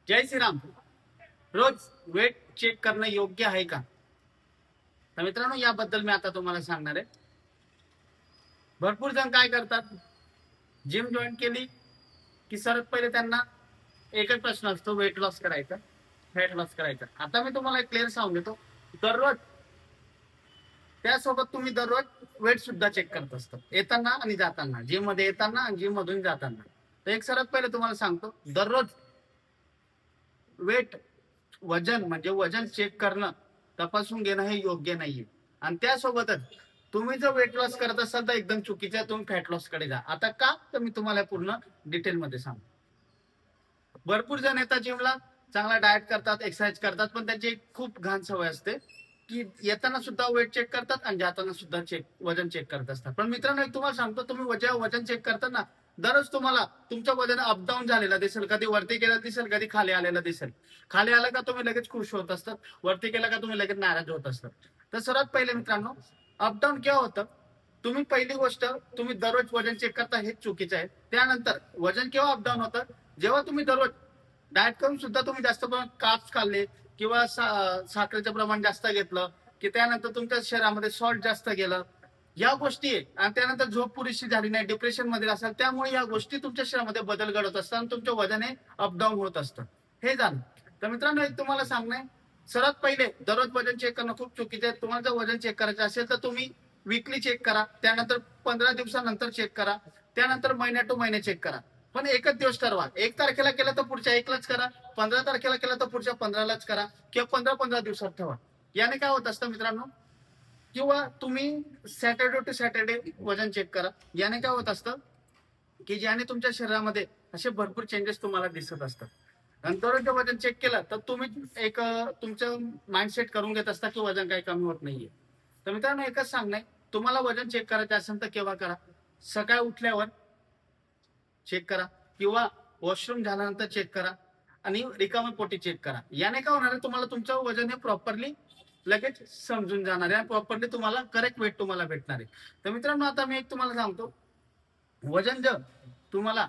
जय श्रीराम. रोज weight check करणं योग्य आहे का? तर मित्रांनो, याबद्दल मी आता तुम्हाला सांगणार आहे. भरपूर जण काय करतात, जिम जॉईन केली की सर्वात पहिले त्यांना एकच प्रश्न असतो, वेट लॉस करायचा, फॅट लॉस करायचा. आता मी तुम्हाला क्लिअर सांगून देतो, दररोज त्यासोबत तुम्ही दररोज वेट सुद्धा चेक करत असतात, येताना आणि जाताना, जिम मध्ये येताना आणि जिम मधून जाताना. तर एक सर्वात पहिले तुम्हाला सांगतो, दररोज वेट वजन म्हणजे वजन चेक करणं, तपासून घेणं हे योग्य नाहीये. आणि त्यासोबतच तुम्ही जर वेट लॉस करत असाल तर एकदम चुकीचं आहे, तुम्ही फॅट लॉस कडे जा. आता का, तर मी तुम्हाला पूर्ण डिटेल मध्ये सांगतो. भरपूर जण येतात जिमला, चांगला डाएट करतात, एक्सरसाइज करतात, पण त्यांची एक खूप घाण सवय असते की येताना सुद्धा वेट चेक करतात आणि जाताना सुद्धा वजन चेक करत असतात. पण मित्रांनो, एक तुम्हाला सांगतो, तुम्ही वजन चेक करताना दररोज तुम्हाला तुमचं वजन अपडाऊन झालेलं दिसेल, कधी वरती गेलं दिसेल, कधी खाली आलेलं दिसेल. खाली आलं का तुम्ही लगेच खुश होत असतात, वरती गेलं का तुम्ही लगेच नाराज होत असतात. तर सर्वात पहिले मित्रांनो, अपडाऊन केव्हा होतं? तुम्ही पहिली गोष्ट, तुम्ही दररोज वजन चेक करता हे चुकीचं आहे. त्यानंतर वजन केव्हा अपडाऊन होतं? जेव्हा तुम्ही दररोज डाएट करून सुद्धा तुम्ही जास्त प्रमाणात कार्ब्स खाल्ले किंवा साखरेचं प्रमाण जास्त घेतलं, की त्यानंतर तुमच्या शरीरामध्ये सॉल्ट जास्त गेलं, या गोष्टी आहे. आणि त्यानंतर झोप पुरेशी झाली नाही, डिप्रेशन मध्ये असाल, त्यामुळे या गोष्टी तुमच्या शरीरामध्ये बदल घडत असतात आणि तुमचं वजन हे अपडाऊन होत असतं. हे झालं. तर मित्रांनो, एक तुम्हाला सांगणं, सर्वात पहिले दररोज वजन चेक करणं खूप चुकीचं आहे. तुम्हाला जर वजन चेक करायचं असेल तर तुम्ही वीकली चेक करा, त्यानंतर 15 दिवसानंतर चेक करा, त्यानंतर महिन्या टू महिने चेक करा. पण एकच दिवस ठरवा. 1 तारखेला केलं तर पुढच्या 1लाच करा, 15 तारखेला केलं तर पुढच्या 15लाच करा, किंवा 15-15 दिवसात ठेवा. याने काय होत असतं मित्रांनो, किंवा तुम्ही सॅटर्डे टू सॅटर्डे वजन चेक करा. याने काय होत असतं की ज्याने तुमच्या शरीरामध्ये असे भरपूर चेंजेस तुम्हाला दिसत असतात. आणि दररोज वजन चेक केलं तर तुम्ही एक तुमचं माइंडसेट करून घेत असता की वजन काही कमी होत नाहीये. तर मित्रांनो, एकच सांगणं, तुम्हाला वजन चेक करायचं असेल तर केव्हा करा? सकाळी उठल्यावर चेक करा, किंवा वॉशरूम झाल्यानंतर चेक करा, आणि रिकामी पोटी चेक करा. याने काय होणार आहे, तुम्हाला तुमचं वजन हे प्रॉपरली लगेच समजून जाणार आहे आणि प्रॉपरली तुम्हाला करेक्ट वेट तुम्हाला भेटणार आहे. तर मित्रांनो, आता मी एक तुम्हाला सांगतो, वजन जर तुम्हाला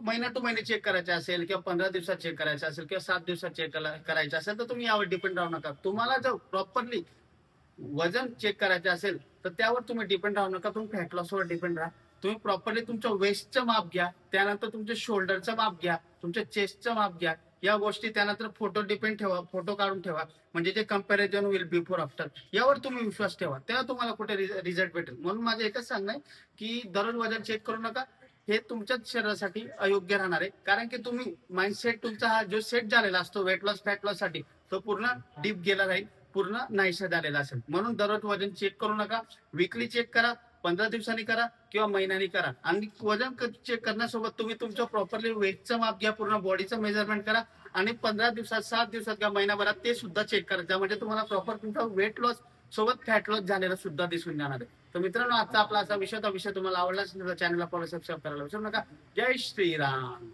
महिना टू महिने चेक करायचे असेल, किंवा 15 दिवसात चेक करायचं असेल, किंवा 7 दिवसात चेक करायचं असेल, तर तुम्ही यावर डिपेंड राहू नका. तुम्हाला जर प्रॉपरली वजन चेक करायचे असेल तर त्यावर तुम्ही डिपेंड राहू नका, तुम्ही फॅट लॉसवर डिपेंड राहा. तुम्ही प्रॉपरली तुमच्या वेस्टचं माप घ्या, त्यानंतर तुमच्या शोल्डरचं माप घ्या, तुमच्या चेस्टचं माप घ्या. या गोष्टी त्यानंतर फोटो डिपेंड ठेवा, फोटो काढून ठेवा, म्हणजे जे कम्पॅरिझन होईल बिफोर आफ्टर, यावर तुम्ही विश्वास ठेवा, तेव्हा तुम्हाला कुठे रिझल्ट भेटेल. म्हणून माझं एकच सांगणं आहे की दररोज वजन चेक करू नका. हे तुमच्याच शरीरासाठी अयोग्य राहणार आहे, कारण की तुम्ही माइंडसेट तुमचा हा जो सेट झालेला असतो वेट लॉस फॅट लॉस साठी, तो पूर्ण डीप गेला राहील, पूर्ण नाहीसा झालेला असेल. म्हणून दररोज वजन चेक करू नका. वीकली चेक करा, 15 दिवसांनी करा, किंवा महिन्यानी करा. आणि वजन चेक करण्यासोबत तुम्ही तुमचं प्रॉपरली वेटचं माप घ्या, पूर्ण बॉडीचं मेजरमेंट करा, आणि 15 दिवसात, 7 दिवसात किंवा महिनाभरात ते सुद्धा चेक करा, म्हणजे तुम्हाला प्रॉपर तुमचा वेट लॉस सोबत फॅट लॉस झालेला सुद्धा दिसून जाणार आहे. तर मित्रांनो, आजचा आपला असा विषय, तो विषय तुम्हाला आवडला असेल तर चॅनलला फॉलो सबस्क्राईब करायला विसरू नका. जय श्रीराम.